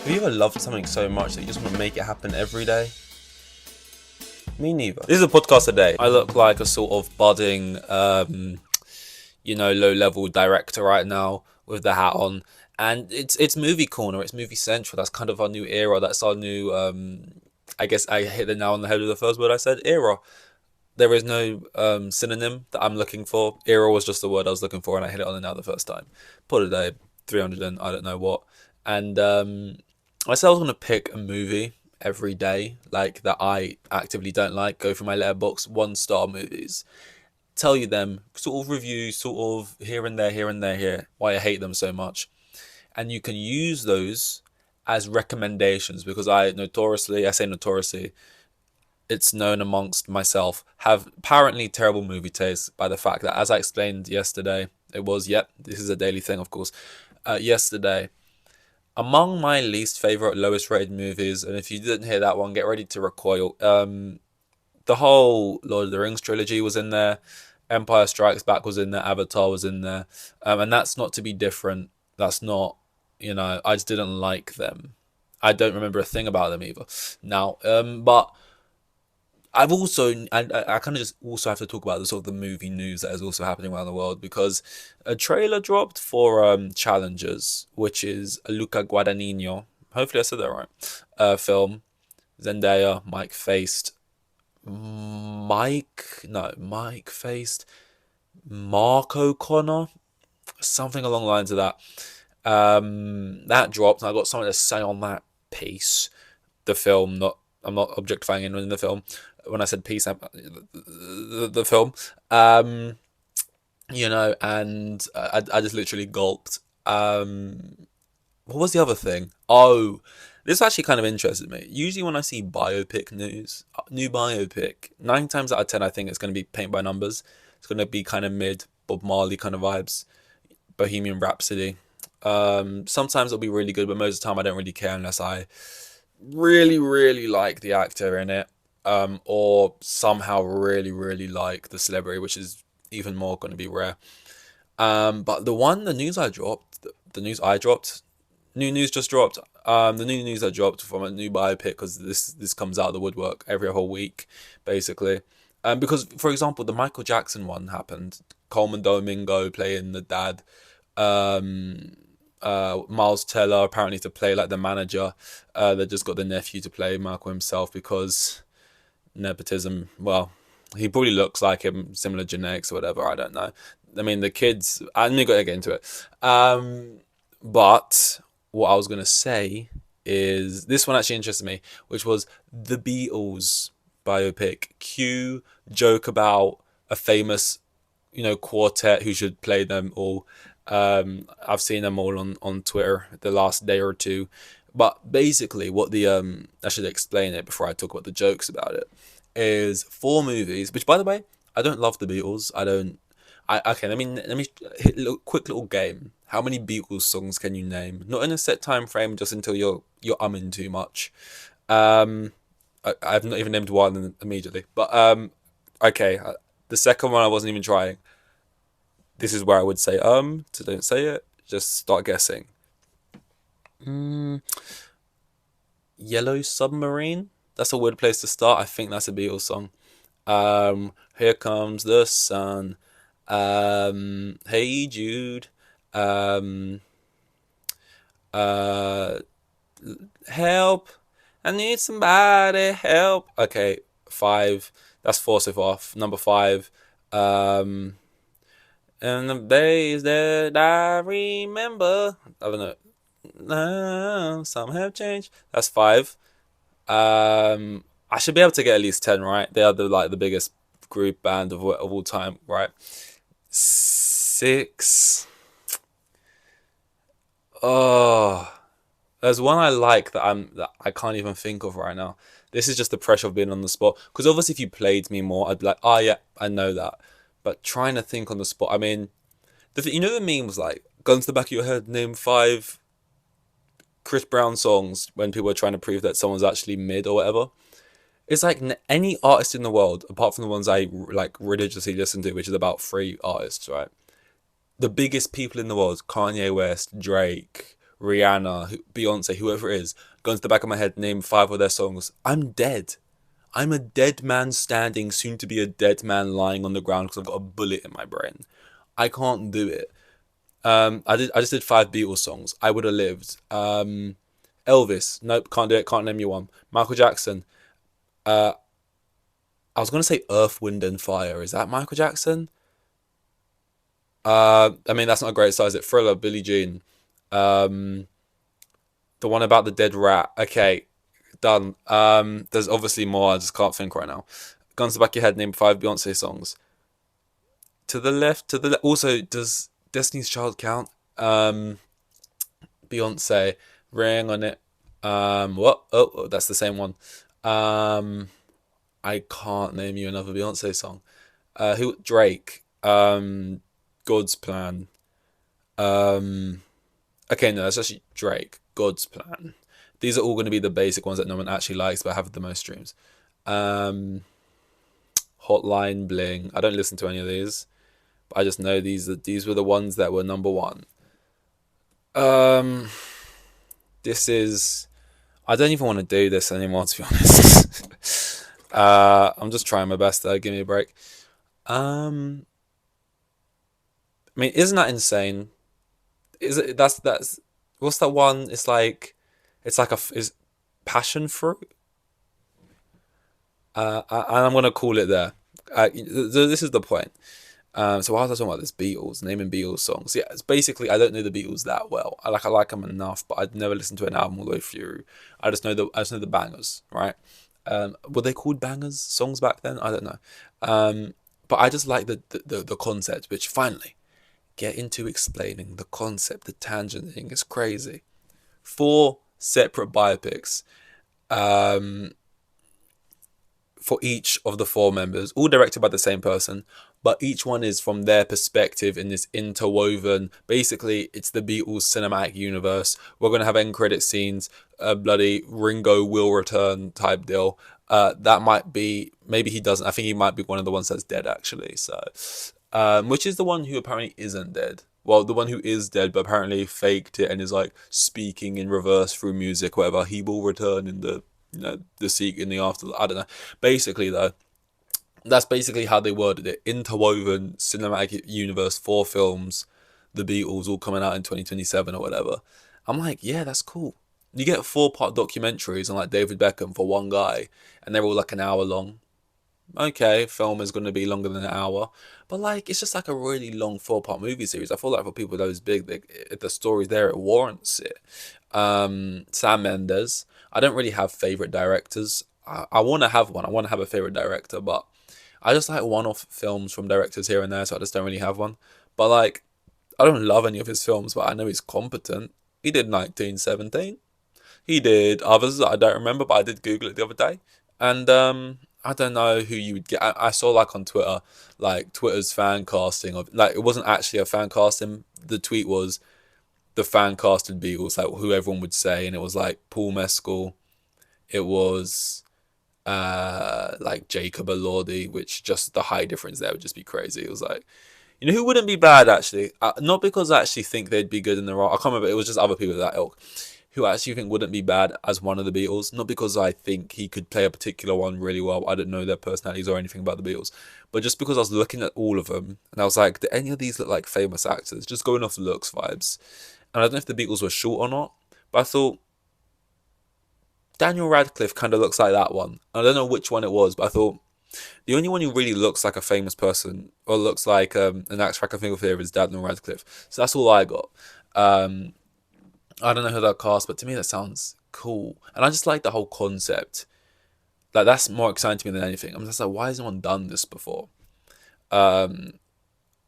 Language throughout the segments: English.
Have you ever loved something so much that you just want to make it happen every day? Me neither. This is a podcast today. I look like a sort of budding, low-level director right now with the hat on. And it's movie corner, it's movie central. That's kind of our new era. That's our new, I guess I hit the nail on the head with the first word I said, era. There is no synonym that I'm looking for. Era was just the word I was looking for, and I hit it on the nail the first time. Put a day, 300 and I don't know what. And I said I was going to pick a movie every day, like that I actively don't like, go through my letterbox, 1-star movies, tell you them, sort of review, sort of here and there, here, why I hate them so much. And you can use those as recommendations because I say notoriously, it's known amongst myself, have apparently terrible movie taste by the fact that, as I explained yesterday, this is a daily thing, of course, yesterday, among my least favorite, lowest rated movies, and if you didn't hear that one, get ready to recoil. The whole Lord of the Rings trilogy was in there. Empire Strikes Back was in there. Avatar was in there. And that's not to be different. That's not, I just didn't like them. I don't remember a thing about them either. Now, but I've also, I kind of just also have to talk about the sort of the movie news that is also happening around the world because a trailer dropped for Challengers, which is a Luca Guadagnino, hopefully I said that right, film. Zendaya, Mike faced Mark O'Connor, something along the lines of that. That dropped, and I got something to say on that piece. The film, I'm not objectifying anyone in the film. When I said piece, the film. And I just literally gulped. What was the other thing? Oh, this actually kind of interested me. Usually when I see biopic news, new biopic, 9 times out of 10, I think it's going to be paint by numbers. It's going to be kind of mid Bob Marley kind of vibes, Bohemian Rhapsody. Sometimes it'll be really good, but most of the time I don't really care unless I really, really like the actor in it, or somehow really, really like the celebrity, which is even more going to be rare. But the news I dropped, new news just dropped. The new news I dropped from a new biopic, because this comes out of the woodwork every whole week, basically. Because, for example, the Michael Jackson one happened. Coleman Domingo playing the dad. Miles Teller apparently to play like the manager. They just got the nephew to play Michael himself because nepotism. Well, he probably looks like him, similar genetics or whatever. I don't know. I mean, the kids. I'm not gonna get into it. But what I was gonna say is this one actually interested me, which was the Beatles biopic. Cue joke about a famous, quartet who should play them all. I've seen them all on Twitter the last day or two. But basically, what I should explain it before I talk about the jokes about it, is 4 movies. Which, by the way, I don't love the Beatles. Okay. Let me hit a quick little game. How many Beatles songs can you name? Not in a set time frame, just until you're umming too much. I've not even named one immediately. But okay. The second one I wasn't even trying. This is where I would say so don't say it. Just start guessing. Yellow Submarine. That's a weird place to start. I think that's a Beatles song. Here Comes the Sun. Hey Jude. Help. I need somebody help. Okay, 5. That's 4 so far. Number 5. And the days that I remember. I don't know. No, some have changed. That's 5. I should be able to get at least 10 right. They are the biggest group band of all time, right? 6. Oh, there's one I like that I can't even think of right now. This is just the pressure of being on the spot. Because obviously, if you played me more, I'd be like, oh yeah, I know that. But trying to think on the spot, I mean, the meme was like, gun to the back of your head, name 5 Chris Brown songs when people are trying to prove that someone's actually mid or whatever. It's like any artist in the world, apart from the ones I like religiously listen to, which is about 3 artists, right? The biggest people in the world: Kanye West, Drake, Rihanna, Beyonce, whoever it is, go into the back of my head, name five of their songs. I'm dead. I'm a dead man standing, soon to be a dead man lying on the ground because I've got a bullet in my brain. I can't do it. I just did five Beatles songs. I would have lived. Elvis, nope, can't do it. Can't name you one. Michael Jackson. Uh, I was gonna say Earth, Wind and Fire. Is that Michael Jackson? I mean that's not a great size. It Thriller, Billie Jean. Um, the one about the dead rat. Okay, done. There's obviously more. I just can't think right now. Guns to the back of your head. Name five Beyonce songs. To the left. To the also, does Destiny's Child count? Beyonce. Ring on it. What? Oh, that's the same one. Um, I can't name you another Beyonce song. Who? Drake. God's Plan. Um, okay, no, that's actually Drake. God's Plan. These are all going to be the basic ones that no one actually likes, but have the most streams. Um, Hotline Bling. I don't listen to any of these, but I just know these were the ones that were number one. Um, this is. I don't even want to do this anymore, to be honest. I'm just trying my best though. Give me a break. Um, I mean, isn't that insane? Is it? That's. What's that one? It's like is passion fruit. And I'm gonna call it there. This is the point. So why was I talking about this Beatles, naming Beatles songs? Yeah, it's basically I don't know the Beatles that well. I like them enough, but I'd never listened to an album all the way through. I just know the bangers, right? Were they called bangers songs back then? I don't know. But I just like the concept, which finally get into explaining the concept. The tangent thing is crazy. Four separate biopics. Um, for each of the four members, all directed by the same person, but each one is from their perspective in this interwoven. Basically, it's the Beatles cinematic universe. We're gonna have end credit scenes, a bloody Ringo will return type deal. That might be maybe he doesn't. I think he might be one of the ones that's dead actually. So, which is the one who apparently isn't dead. Well, the one who is dead, but apparently faked it and is like speaking in reverse through music, whatever. He will return in the the seek in the after. I don't know. Basically, though, that's basically how they worded it. Interwoven cinematic universe, four films, the Beatles all coming out in 2027 or whatever. I'm like, yeah, that's cool. You get four-part documentaries on like David Beckham for one guy, and they're all like an hour long. Okay, film is going to be longer than an hour, but like it's just like a really long four-part movie series. I feel like for people those big, if the story's there, it warrants it. Sam Mendes. I don't really have favorite directors. I want to have one. I want to have a favorite director, but I just like one-off films from directors here and there, so I just don't really have one. But like, I don't love any of his films, but I know he's competent. He did 1917. He did others that I don't remember, but I did Google it the other day. And I don't know who you would get. I saw like on Twitter, like Twitter's fan casting of like it wasn't actually a fan casting. The tweet was the fan casted Beatles, like who everyone would say, and it was like Paul Mescal. It was like Jacob Elordi, which just the height difference there would just be crazy. It was like, you know, who wouldn't be bad actually? Not because I actually think they'd be good in the role. I can't remember. It was just other people of that ilk who I actually think wouldn't be bad as one of the Beatles. Not because I think he could play a particular one really well. I don't know their personalities or anything about the Beatles, but just because I was looking at all of them and I was like, do any of these look like famous actors? Just going off the looks vibes. And I don't know if the Beatles were short or not, but I thought Daniel Radcliffe kind of looks like that one. I don't know which one it was, but I thought the only one who really looks like a famous person or looks like an actor I can think of here is Daniel Radcliffe. So that's all I got. Um, I don't know who that cast, but to me that sounds cool, and I just like the whole concept. Like that's more exciting to me than anything. I'm just like, why has no one done this before? Um,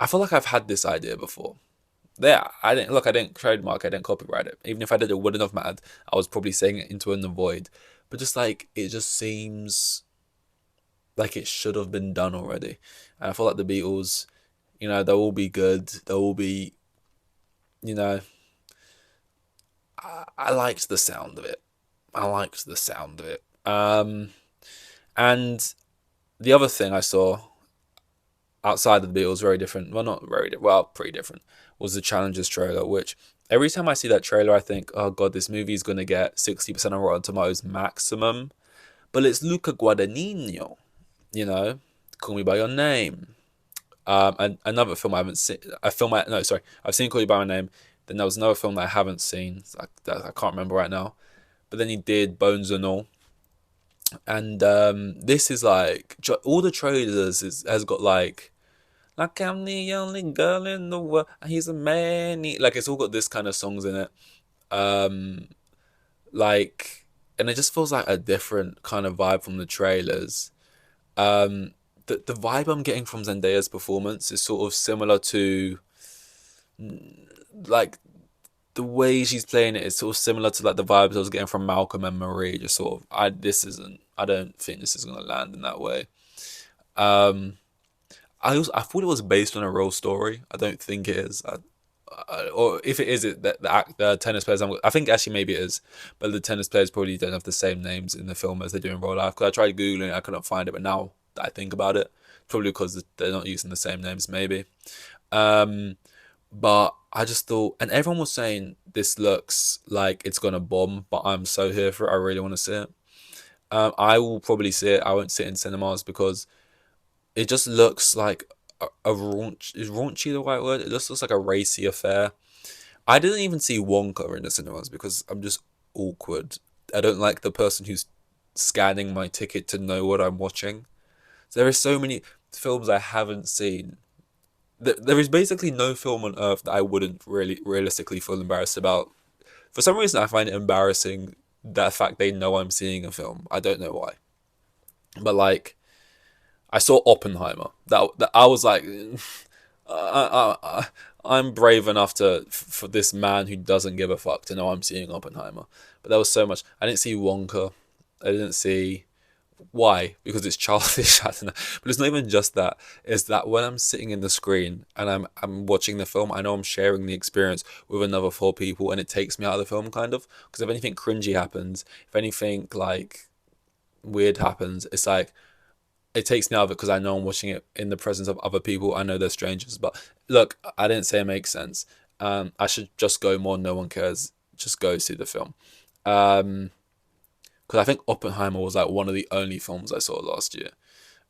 I feel like I've had this idea before. Yeah, I didn't look. I didn't trademark. I didn't copyright it. Even if I did, it wouldn't have mattered. I was probably saying it into the void. But just like it just seems like it should have been done already. And I feel like the Beatles, they'll all be good. They'll all be, you know, I liked the sound of it. I liked the sound of it. And the other thing I saw outside of the Beatles, very different. Well, not very, well, pretty different. Was the Challenges trailer, which every time I see that trailer, I think, oh god, this movie is gonna get 60% on Rotten Tomatoes maximum. But it's Luca Guadagnino, you know, Call Me by Your Name. And another film I haven't seen. A film I no, sorry, I've seen Call You by My Name. Then there was another film that I haven't seen. I can't remember right now. But then he did Bones and All, and this is like all the trailers has got like I'm the only girl in the world. He's a man. Like it's all got this kind of songs in it. Um, like, and it just feels like a different kind of vibe from the trailers. Um, the vibe I'm getting from Zendaya's performance is sort of similar to like the way she's playing it is sort of similar to like the vibes I was getting from Malcolm and Marie. Just sort of, I don't think this is gonna land in that way. Um, I thought it was based on a real story. I don't think it is. Or if it is, the tennis players. I think actually maybe it is, but the tennis players probably don't have the same names in the film as they do in real life. Because I tried googling it, I couldn't find it, but now that I think about it, probably because they're not using the same names, maybe. Um, but I just thought, and everyone was saying this looks like it's gonna bomb, but I'm so here for it. I really want to see it. I will probably see it. I won't sit in cinemas because it just looks like a raunch. Is raunchy the right word? It just looks like a racy affair. I didn't even see Wonka in the cinemas because I'm just awkward. I don't like the person who's scanning my ticket to know what I'm watching. So there are so many films I haven't seen. There is basically no film on earth that I wouldn't really realistically feel embarrassed about. For some reason, I find it embarrassing that fact they know I'm seeing a film. I don't know why, but like I saw Oppenheimer. That I was like, I'm brave enough to for this man who doesn't give a fuck to know I'm seeing Oppenheimer. But there was so much. I didn't see Wonka. I didn't see why because it's childish. I don't know. But it's not even just that. It's that when I'm sitting in the screen and I'm watching the film, I know I'm sharing the experience with another four people, and it takes me out of the film kind of. Because if anything cringy happens, if anything like weird happens, it's like it takes me out of it because I know I'm watching it in the presence of other people. I know they're strangers, but look, I didn't say it makes sense. I should just go more. No one cares. Just go see the film. Um, because I think Oppenheimer was like one of the only films I saw last year.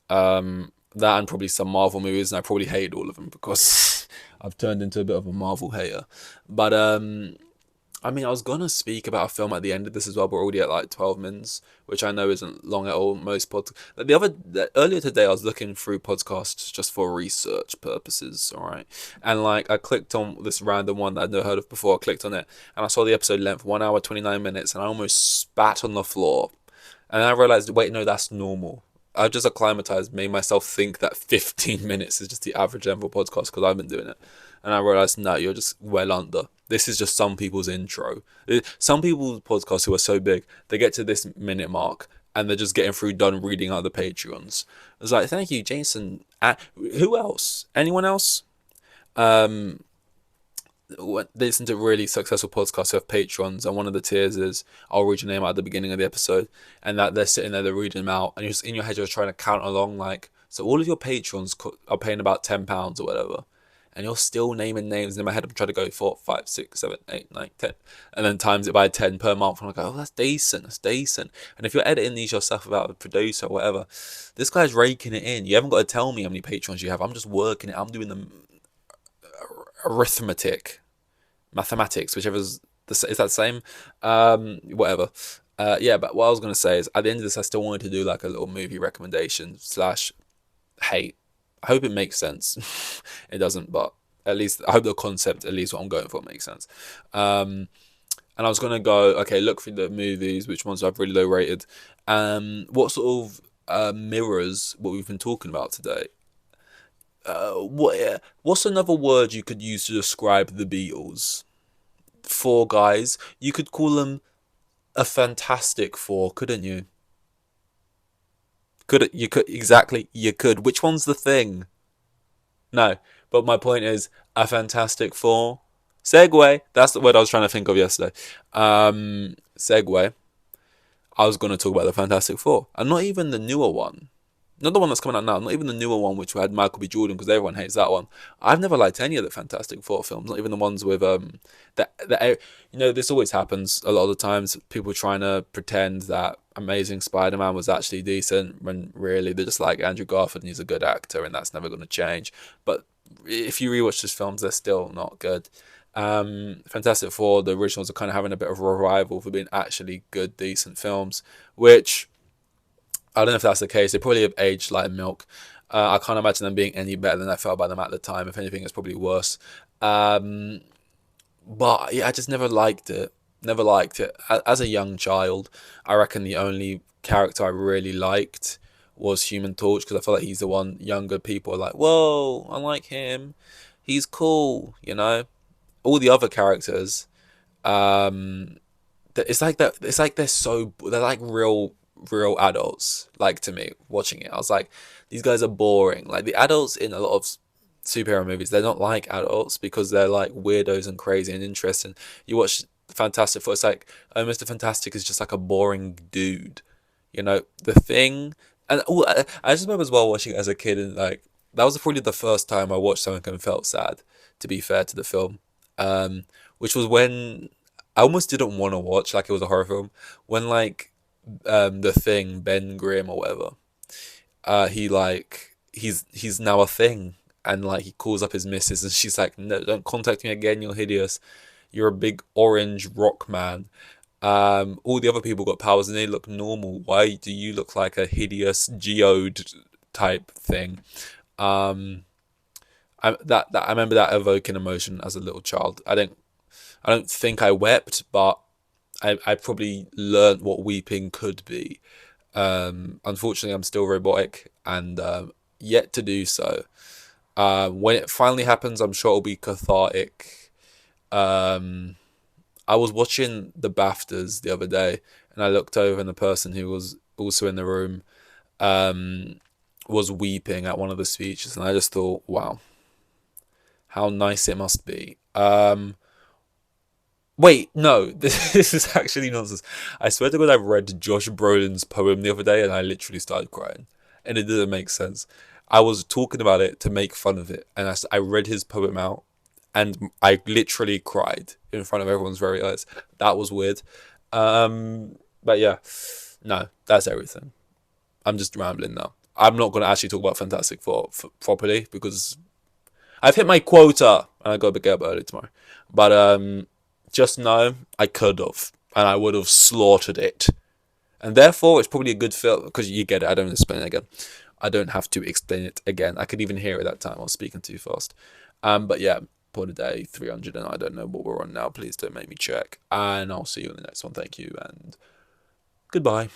That and probably some Marvel movies, and I probably hated all of them because I've turned into a bit of a Marvel hater. But I mean, I was gonna speak about a film at the end of this as well, but we're already at like 12 minutes, which I know isn't long at all. Most earlier today, I was looking through podcasts just for research purposes, all right, and like I clicked on this random one that I'd never heard of before. I clicked on it, and I saw the episode length 1 hour 29 minutes, and I almost spat on the floor, and I realized, wait, no, that's normal. I just acclimatized, made myself think that 15 minutes is just the average length of a podcast because I've been doing it. And I realized, no, you're just well under. This is just some people's intro. Some people's podcasts who are so big, they get to this minute mark and they're just getting through done reading out the Patreons. It's like, thank you, Jason. Who else? Anyone else? Um, they listen to really successful podcasts who have patrons, and one of the tiers is I'll read your name out at the beginning of the episode, and that they're sitting there, they're reading them out, and you're just in your head, you're trying to count along, like, so all of your patrons are paying about £10 or whatever, and you're still naming names. In my head, I'm trying to go 4, 5, 6, 7, 8, 9, 10, and then times it by 10 per month, and I'm like, oh, that's decent, that's decent. And if you're editing these yourself without a producer or whatever, this guy's raking it in. You haven't got to tell me how many patrons you have. I'm just working it. I'm doing the arithmetic, mathematics, whichever's is that the same? Whatever. Yeah, but what I was gonna say is at the end of this, I still wanted to do like a little movie recommendation slash hate. I hope it makes sense. It doesn't, but at least I hope the concept, at least what I'm going for, makes sense. And I was gonna go, okay, look through the movies, which ones I've really low rated. What sort of mirrors what we've been talking about today. What's another word you could use to describe the Beatles? Four guys. You could call them a fantastic four, couldn't you? Could it? You could exactly. You could. Which one's the thing? No, but my point is a fantastic four. Segway. That's the word I was trying to think of yesterday. Segway. I was going to talk about the Fantastic Four, and not even the newer one. not the one that's coming out now, not even the newer one, which had Michael B. Jordan, because everyone hates that one. I've never liked any of the Fantastic Four films, not even the ones with that. This always happens a lot of the times. People trying to pretend that Amazing Spider-Man was actually decent when really they're just like Andrew Garfield and he's a good actor and that's never going to change. But if you rewatch these films, they're still not good. Fantastic Four, the originals are kind of having a bit of a revival for being actually good, decent films, which I don't know if that's the case. They probably have aged like milk. I can't imagine them being any better than I felt about them at the time. If anything, it's probably worse. Um, but yeah, I just never liked it. Never liked it. As a young child, I reckon the only character I really liked was Human Torch because I feel like he's the one younger people are like, whoa, I like him. He's cool, you know. All the other characters, um, it's like that. It's like they're like real adults. Like to me, watching it, I was like, these guys are boring. Like the adults in a lot of superhero movies, they're not like adults because they're like weirdos and crazy and interesting. You watch Fantastic Four, it's like, oh, Mr. Fantastic is just like a boring dude. The Thing, and I just remember as well watching it as a kid, and like that was probably the first time I watched something and felt sad. To be fair to the film, which was when I almost didn't want to watch like it was a horror film when like the Thing, Ben Grimm or whatever, he's now a thing, and like he calls up his missus and she's like, no, don't contact me again, you're hideous, you're a big orange rock man. All the other people got powers and they look normal. Why do you look like a hideous geode type thing? Um, I remember that evoking emotion as a little child. I don't think I wept, but I probably learnt what weeping could be. Unfortunately, I'm still robotic and yet to do so. When it finally happens, I'm sure it'll be cathartic. Um, I was watching the BAFTAs the other day, and I looked over, and the person who was also in the room um, was weeping at one of the speeches, and I just thought, wow, how nice it must be. Wait, no, this is actually nonsense. I swear to God, I read Josh Brolin's poem the other day and I literally started crying. And it didn't make sense. I was talking about it to make fun of it, and I read his poem out and I literally cried in front of everyone's very eyes. That was weird. But yeah, no, that's everything. I'm just rambling now. I'm not going to actually talk about Fantastic Four properly because I've hit my quota and I got to get up early tomorrow. But just know I could have, and I would have slaughtered it. And therefore, it's probably a good film because you get it. I don't explain it again. I don't have to explain it again. I could even hear it that time. I was speaking too fast. But yeah, for the day 300, and I don't know what we're on now. Please don't make me check. And I'll see you in the next one. Thank you, and goodbye.